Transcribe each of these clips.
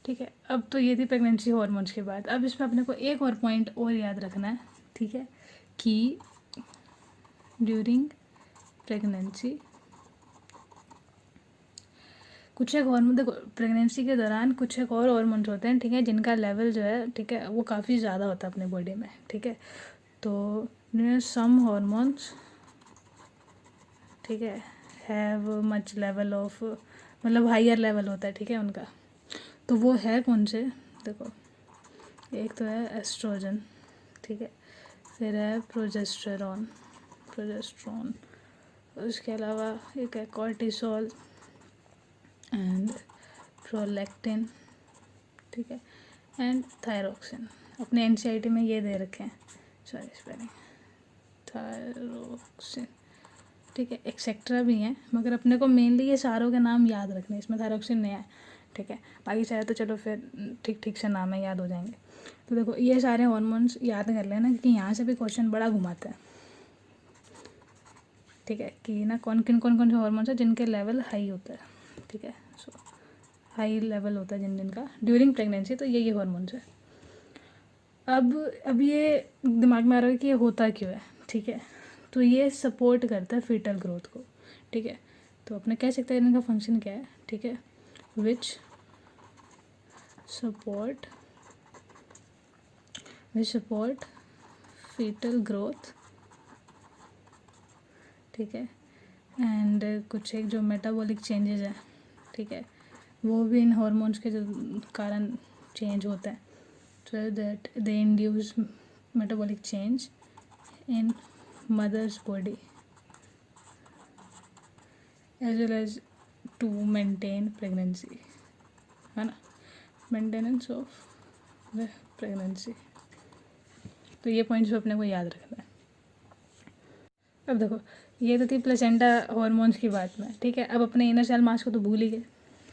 ठीक है। अब तो ये थी प्रेगनेंसी हार्मोन्स के बाद। अब इसमें अपने को एक और पॉइंट और याद रखना है, ठीक है, कि ड्यूरिंग प्रेगनेंसी कुछ एक हार्मोन, देखो प्रेगनेंसी के दौरान कुछ एक और हार्मोन्स होते हैं, ठीक है, जिनका लेवल जो है, ठीक है, वो काफ़ी ज़्यादा होता है अपने बॉडी में, ठीक है। तो सम हार्मोन्स, ठीक है, हैव मच लेवल ऑफ, मतलब हायर लेवल होता है, ठीक है, उनका। तो वो है कौन से, देखो एक तो है एस्ट्रोजन, ठीक है, फिर है प्रोजेस्टेरॉन, उसके अलावा एक है कॉर्टिसोल एंड प्रोलैक्टिन, ठीक है, एंड थायरोक्सिन। अपने एनसीईआरटी में ये दे रखे हैं, सॉरी स्पेलिंग, थायरोक्सिन, ठीक है, एक्सेट्रा भी हैं, मगर अपने को मेनली ये सारों के नाम याद रखने हैं। इसमें थायरोक्सिन नहीं है, ठीक है, बाकी चाहे तो चलो फिर ठीक ठीक से नाम है, याद हो जाएंगे। तो देखो ये सारे हार्मोन्स याद कर लेना, क्योंकि यहाँ से भी क्वेश्चन बड़ा घुमाता है, ठीक है, कि ना कौन कौन से हार्मोन्स है जिनके लेवल हाई होता है, ठीक है। सो हाई लेवल होता है जिनका ड्यूरिंग प्रेगनेंसी, तो ये हार्मोन्स है। अब ये दिमाग में आ रहा है कि ये होता क्यों है, ठीक है। तो ये सपोर्ट करता है फीटल ग्रोथ को, ठीक है। तो अपने कह सकते हैं इनका फंक्शन क्या है, ठीक है, विच सपोर्ट फीटल ग्रोथ, ठीक है, एंड कुछ एक जो मेटाबॉलिक चेंजेस है, ठीक है, वो भी इन हार्मोन्स के जो कारण चेंज होता है। so that they induce metabolic change in mother's body as well as to maintain pregnancy, है ना, मेंटेनेंस ऑफ द प्रेगनेंसी। तो ये पॉइंट्स अपने को याद रखना है। अब देखो ये तो थी प्लेसेंटा हॉर्मोन्स की बात में, ठीक है। अब अपने इनर सेल मास को तो भूल ही गए।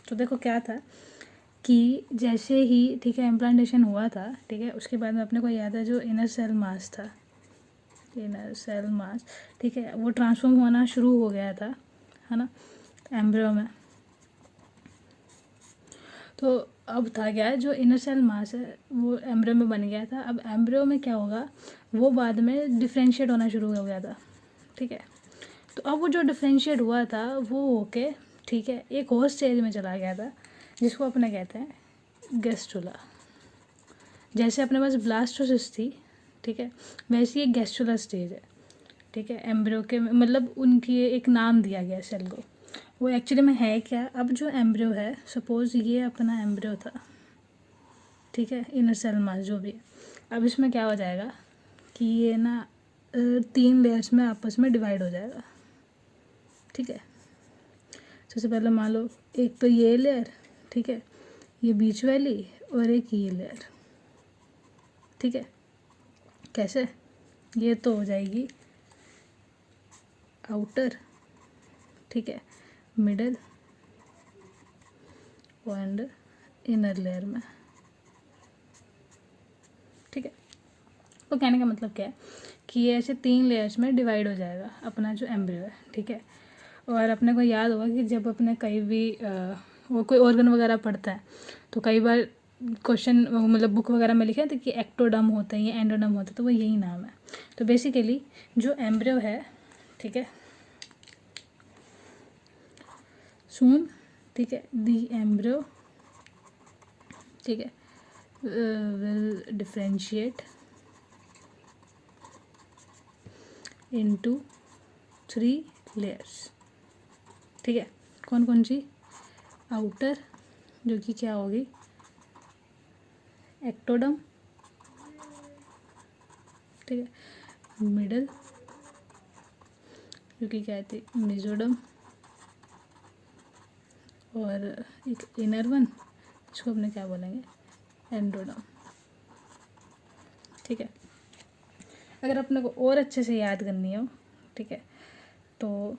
तो देखो क्या था कि जैसे ही, ठीक है, इम्प्लांटेशन हुआ था, ठीक है, उसके बाद में अपने को याद है जो इनर सेल मास था, इनर सेल मास, ठीक है, वो ट्रांसफॉर्म होना शुरू हो गया था, है ना, एम्ब्रियो में। तो अब था क्या, जो इनर सेल मास है वो एम्ब्रियो में बन गया था। अब एम्ब्रियो में क्या होगा, वो बाद में डिफ्रेंशिएट होना शुरू हो गया था, ठीक है। तो अब वो जो डिफ्रेंशिएट हुआ था वो होके, ठीक है, एक और स्टेज में चला गया था जिसको अपने कहते हैं गैस्ट्रुला। जैसे अपने पास ब्लास्टोसिस थी, ठीक है, वैसे ही एक गैस्ट्रुला स्टेज है, ठीक है, एम्ब्रियो के, मतलब उनकी एक नाम दिया गया सेल को। वो एक्चुअली में है क्या, अब जो एम्ब्रियो है, सपोज़ ये अपना एम्ब्रियो था, ठीक है, इनर सेल मास जो भी है। अब इसमें क्या हो जाएगा कि ये ना 3 लेयर्स में आपस में डिवाइड हो जाएगा, ठीक है। सबसे पहले मान लो एक तो ये लेयर, ठीक है, ये बीच वाली, और एक ये लेयर, ठीक है। कैसे, ये तो हो जाएगी आउटर, ठीक है, मिडल एंड इनर लेयर में, ठीक है। तो कहने का मतलब क्या है कि ये ऐसे 3 लेयर्स में डिवाइड हो जाएगा अपना जो एम्ब्रियो है, ठीक है। और अपने को याद होगा कि जब अपने कहीं भी वो कोई ऑर्गन वगैरह पढ़ता है तो कई बार क्वेश्चन, मतलब बुक वगैरह में लिखा है कि एक्टोडम होता है या एंडोडम होता है, तो वो यही नाम है। तो बेसिकली जो एम्ब्रियो है, ठीक है, सून, ठीक है, दी एम्ब्रियो, ठीक है, विल डिफ्रेंशिएट इनटू 3 लेयर्स, ठीक है। कौन कौन सी, आउटर जो कि क्या होगी एक्टोडम, ठीक है, मिडल जो कि क्या थी मेसोडम, और एक इनर वन इसको अपने क्या बोलेंगे एंडोडम, ठीक है। अगर अपने को और अच्छे से याद करनी हो, ठीक है, तो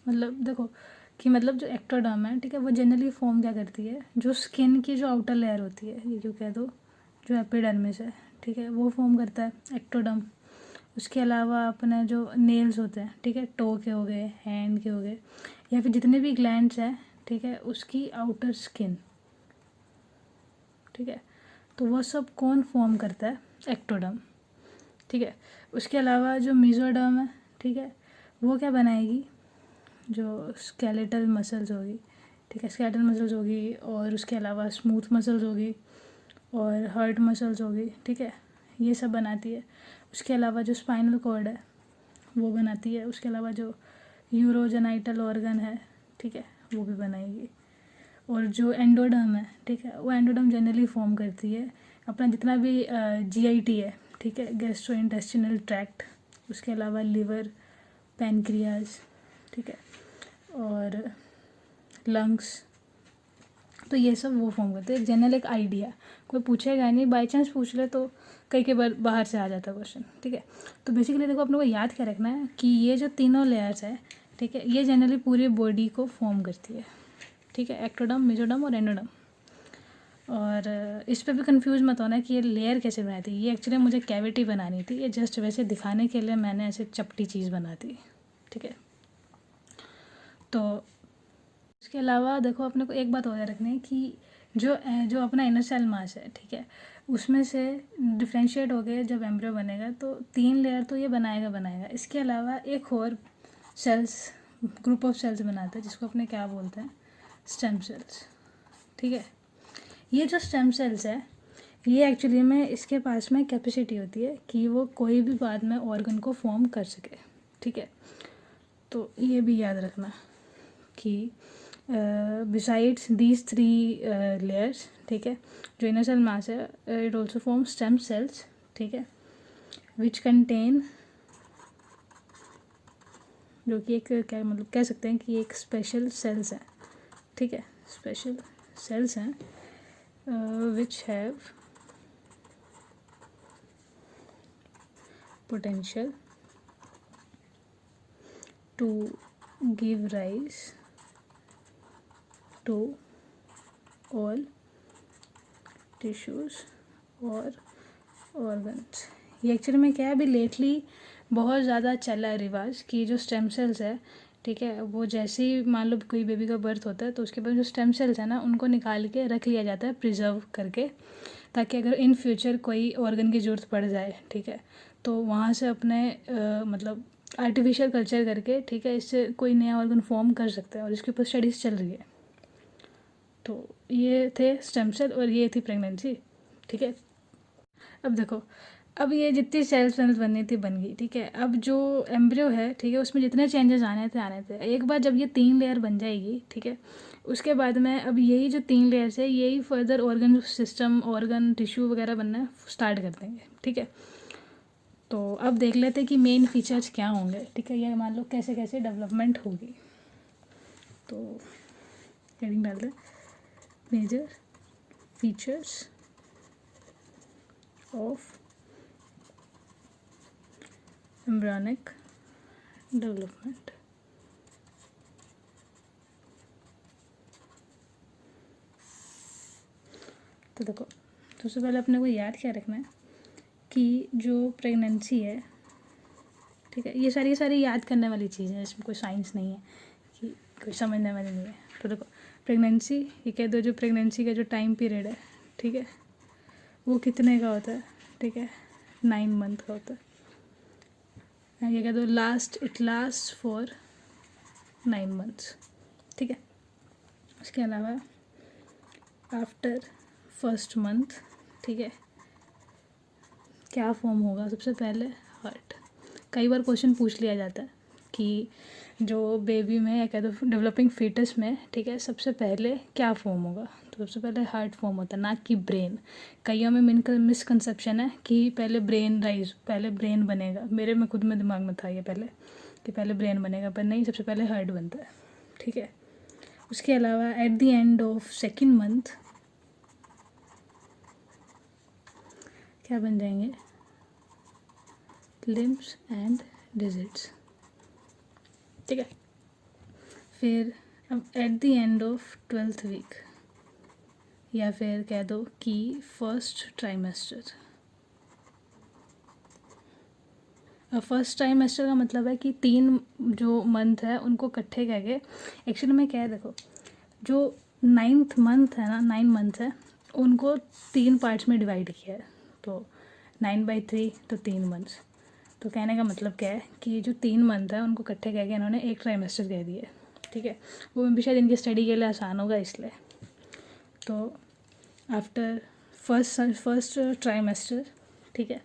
मतलब देखो कि मतलब जो एक्टोडर्म है, ठीक है, वो जनरली फॉर्म क्या करती है, जो स्किन की जो आउटर लेयर होती है, ये जो कह दो जो एपिडर्मिस है, ठीक है, वो फॉर्म करता है एक्टोडर्म। उसके अलावा अपने जो नेल्स होते हैं, ठीक है, टो के हो गए, हैंड के हो गए, या फिर जितने भी ग्लैंड्स हैं, ठीक है, उसकी आउटर स्किन, ठीक है। तो वो सब कौन फॉर्म करता है? एक्टोडर्म, ठीक है। उसके अलावा जो मेसोडर्म है, ठीक है, वो क्या बनाएगी? जो स्केलेटल मसल्स होगी, ठीक है, स्केलेटल मसल्स होगी, और उसके अलावा स्मूथ मसल्स होगी और हार्ट मसल्स होगी, ठीक है, ये सब बनाती है। उसके अलावा जो स्पाइनल कॉर्ड है वो बनाती है। उसके अलावा जो यूरोजेनाइटल ऑर्गन है, ठीक है, वो भी बनाएगी। और जो एंडोडर्म है, ठीक है, वो एंडोडर्म जनरली फॉर्म करती है अपना जितना भी जीआईटी है, ठीक है, गैस्ट्रो इंटेस्टिनल ट्रैक्ट, उसके अलावा लिवर, पैनक्रियाज, ठीक है, और लंग्स। तो ये सब वो फॉर्म करते हैं। एक जनरल एक आइडिया, कोई पूछेगा नहीं, बाई चांस पूछ ले तो कई बार बाहर से आ जाता है क्वेश्चन, ठीक है। तो बेसिकली देखो अपने को याद क्या रखना है कि ये जो तीनों लेयर्स है, ठीक है, ये जनरली पूरी बॉडी को फॉर्म करती है, ठीक है, एक्टोडर्म, मेसोडर्म और एंडोडर्म। और इस पे भी कंफ्यूज मत होना कि ये लेयर कैसे बनाई थी। ये एक्चुअली मुझे कैविटी बनानी थी, ये जस्ट वैसे दिखाने के लिए मैंने ऐसे चपटी चीज़ बना दी, ठीक है। तो उसके अलावा देखो अपने को एक बात और रखनी है कि जो अपना इनर सेल मास है, ठीक है, उसमें से डिफ्रेंशिएट हो गए जब एम्ब्रियो बनेगा तो 3 लेयर तो ये बनाएगा। इसके अलावा एक और सेल्स, ग्रुप ऑफ सेल्स बनाता है जिसको अपने क्या बोलते हैं? स्टेम सेल्स, ठीक है। ये जो स्टेम सेल्स है, ये एक्चुअली में इसके पास में कैपेसिटी होती है कि वो कोई भी बाद में ऑर्गन को फॉर्म कर सके, ठीक है। तो ये भी याद रखना कि बिसाइड्स दीज 3 लेयर्स, ठीक है, जो इनर सेल मास है, it also form stem cells, ठीक है, विच कंटेन, जो कि एक क्या मतलब कह सकते हैं कि एक स्पेशल सेल्स हैं, ठीक है, स्पेशल सेल्स हैं which have potential to give rise to all tissues और organs। ये एक्चुअली में क्या है, अभी लेटली बहुत ज़्यादा चला है रिवाज कि जो स्टेम सेल्स है, ठीक है, वो जैसे ही मान लो कोई बेबी का बर्थ होता है तो उसके बाद जो स्टेम सेल्स है ना, उनको निकाल के रख लिया जाता है प्रिजर्व करके, ताकि अगर इन फ्यूचर कोई ऑर्गन की ज़रूरत पड़ जाए, ठीक है, तो वहाँ से अपने मतलब आर्टिफिशियल कल्चर करके, ठीक है, इससे कोई नया ऑर्गन फॉर्म कर सकते हैं और इसके ऊपर स्टडीज़ चल रही है। तो ये थे स्टेम सेल और ये थी प्रेगनेंसी, ठीक है। अब देखो, अब ये जितनी सेल्स बननी थी बन गई, ठीक है। अब जो एम्ब्रियो है, ठीक है, उसमें जितने चेंजेस आने थे। एक बार जब ये 3 लेयर बन जाएगी, ठीक है, उसके बाद में अब यही जो 3 लेयर्स है यही further organ system, organ tissue वगैरह बनना स्टार्ट कर देंगे, ठीक है। तो अब देख लेते हैं कि मेन फीचर्स क्या होंगे, ठीक है, ये मान लो कैसे कैसे डेवलपमेंट होगी। तो हेडिंग डाल दें, major features of embryonic development. तो देखो, सबसे पहले अपने को याद क्या रखना है कि जो प्रेगनेंसी है, ठीक है, ये सारी याद करने वाली चीज़ें हैं, इसमें कोई साइंस नहीं है कि कोई समझने वाली नहीं है। तो देखो, प्रेगनेंसी, ये कह दो जो प्रेगनेंसी का जो टाइम पीरियड है, ठीक है, वो कितने का होता है? ठीक है, 9 मंथ का होता है। ये कह दो इट लास्ट फॉर 9 मंथ्स, ठीक है। उसके अलावा आफ्टर फर्स्ट मंथ, ठीक है, क्या फॉर्म होगा? सबसे पहले हार्ट। कई बार क्वेश्चन पूछ लिया जाता है कि जो बेबी में या कह दो डेवलपिंग फीटस में, ठीक है, सबसे पहले क्या फॉर्म होगा? तो सबसे पहले हार्ट फॉर्म होता है, ना कि ब्रेन। कईयों में मिसकंसेप्शन है कि पहले ब्रेन बनेगा। मेरे में खुद में दिमाग में था ये पहले कि पहले ब्रेन बनेगा, पर नहीं, सबसे पहले हार्ट बनता है, ठीक है। उसके अलावा eight the end of second month क्या बन जाएंगे? लिम्स एंड डिजिट्स, ठीक है। फिर अब at the end of 12th week, या फिर कह दो कि फर्स्ट ट्राइमेस्टर। अब फर्स्ट ट्राइमेस्टर का मतलब है कि 3 जो मंथ है उनको इकट्ठे करके, एक्चुअली में क्या है, देखो, जो 9th मंथ है ना, 9 मंथ है, उनको 3 पार्ट्स में डिवाइड किया है, तो 9/3 तो 3 मंथ्स। तो कहने का मतलब क्या है कि जो 3 मंथ है उनको इकट्ठे करके इन्होंने एक ट्राइमेस्टर कह दिया, ठीक है। वो भी शायद इनकी स्टडी के लिए आसान होगा इसलिए। तो आफ्टर फर्स्ट ट्राइमेस्टर, ठीक है,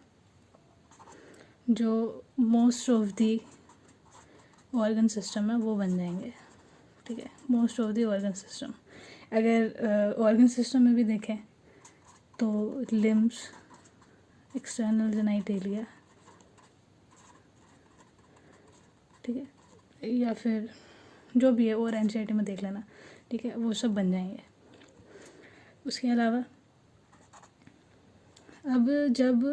जो most of the organ system है वो बन जाएंगे, ठीक है। Most of the organ system, अगर ऑर्गन सिस्टम में भी देखें तो लिम्स, एक्सटर्नल जेनाइटेलिया, ठीक है, या फिर जो भी है और एनसीईआरटी में देख लेना, ठीक है, वो सब बन जाएंगे। उसके अलावा अब जब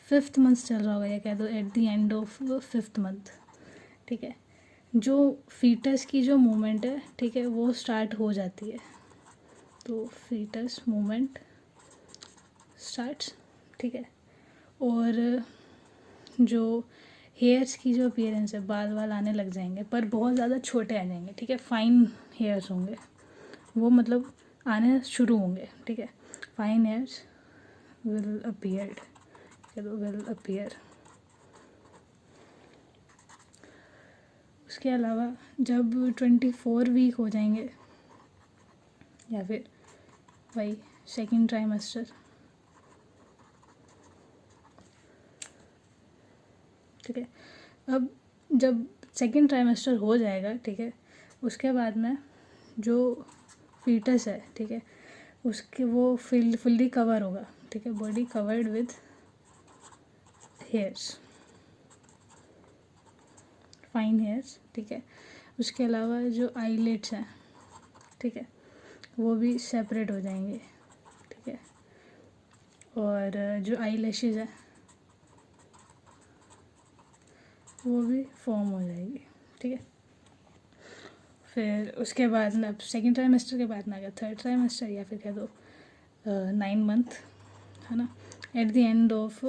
5th मंथ चल रहा होगा या कह दो eight the end of 5th month, ठीक है, जो फीटस की जो मूवमेंट है, ठीक है, वो स्टार्ट हो जाती है। तो फीटस मूवमेंट स्टार्ट्स, ठीक है। और जो हेयर्स की जो अपीयरेंस है, बाल वाल आने लग जाएंगे पर बहुत ज़्यादा छोटे आ जाएंगे, ठीक है, फाइन हेयर्स होंगे वो, मतलब आने शुरू होंगे, ठीक है। Fine hairs will appear, will appear. उसके अलावा जब 24 वीक हो जाएंगे या फिर वही सेकेंड ट्राइमेस्टर, ठीक है, अब जब सेकेंड ट्राइमेस्टर हो जाएगा, ठीक है, उसके बाद में जो फीटस है, ठीक है, उसके वो फुल्ली कवर होगा, ठीक है, body covered with hairs, fine hairs, ठीक है। उसके अलावा जो आईलिड्स हैं, ठीक है, वो भी सेपरेट हो जाएंगे, ठीक है। और जो आई लैशेज है वो भी फॉर्म हो जाएगी, ठीक है। फिर उसके बाद में अब सेकेंड ट्राइमेस्टर के बाद में आ गया 3rd ट्राइमेस्टर या फिर कह दो 9 मंथ, है ना। Eight the end of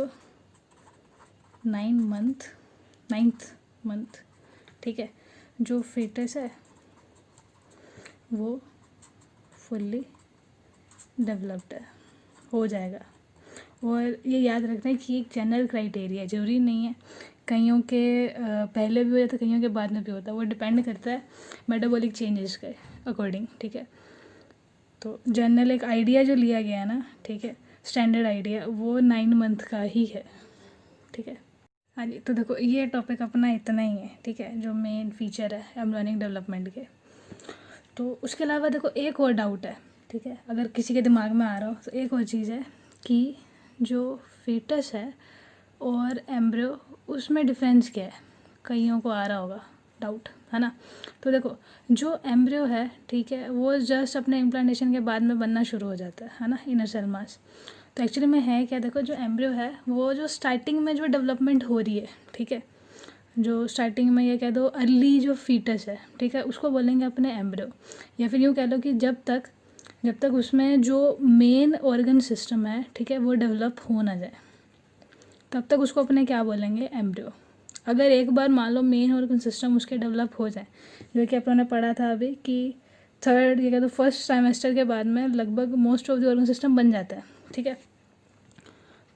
9th month, ठीक है, जो फीटस है वो फुल्ली डेवलप्ड है, हो जाएगा। और ये याद रखना है कि एक जनरल क्राइटेरिया, ज़रूरी नहीं है, कईयों के पहले भी हो जाता है, कईयों के बाद में भी होता है, वो डिपेंड करता है मेटाबॉलिक चेंजेस के अकॉर्डिंग, ठीक है। तो जनरल एक आइडिया जो लिया गया है ना, ठीक है, स्टैंडर्ड आइडिया, वो 9 मंथ का ही है, ठीक है। हाँ जी, तो देखो ये टॉपिक अपना इतना ही है, ठीक है, जो मेन फीचर है एम्ब्रियोनिक डेवलपमेंट के। तो उसके अलावा देखो एक और डाउट है, ठीक है, अगर किसी के दिमाग में आ रहा हो तो एक और चीज़ है कि जो फीटस है और एम्ब्रियो, उसमें डिफरेंस क्या है, कईयों को आ रहा होगा डाउट, है ना। तो देखो जो एम्ब्रियो है, ठीक है, वो जस्ट अपने इम्प्लांटेशन के बाद में बनना शुरू हो जाता है ना, इनर सेल मास। तो एक्चुअली में है क्या, देखो जो एम्ब्रियो है वो जो स्टार्टिंग में जो डेवलपमेंट हो रही है, ठीक है, जो स्टार्टिंग में ये कह दो अर्ली जो फीटस है, ठीक है, उसको बोलेंगे अपने एम्ब्रियो। या फिर यूँ कह लो कि जब तक उसमें जो मेन ऑर्गन सिस्टम है, ठीक है, वो डेवलप हो ना जाए, तब तक उसको अपने क्या बोलेंगे, एम्ब्रियो। अगर एक बार मान लो मेन ऑर्गन सिस्टम उसके डेवलप हो जाए, जो कि अपन ने पढ़ा था अभी कि 3rd ये कहते 1st ट्राइमेस्टर के बाद में लगभग most of the organ system बन जाता है, ठीक है।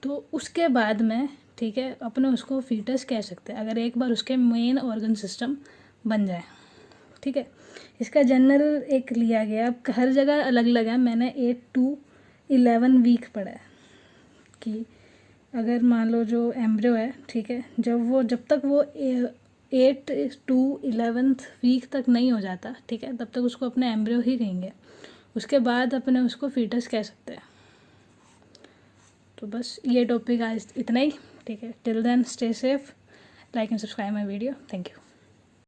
तो उसके बाद में, ठीक है, अपने उसको फीटस कह सकते हैं अगर एक बार उसके मेन ऑर्गन सिस्टम बन जाए, ठीक है। इसका जनरल एक लिया गया, अब हर जगह अलग अलग है, मैंने 8 to 11 वीक पढ़ा है कि अगर मान लो जो एम्ब्रियो है, ठीक है, जब तक वो 8 to 11th वीक तक नहीं हो जाता, ठीक है, तब तक उसको अपने एम्ब्रियो ही कहेंगे। उसके बाद अपने उसको फीटस कह सकते हैं। तो बस ये टॉपिक आज इतना ही, ठीक है। Till then stay safe, like and subscribe my video, thank you.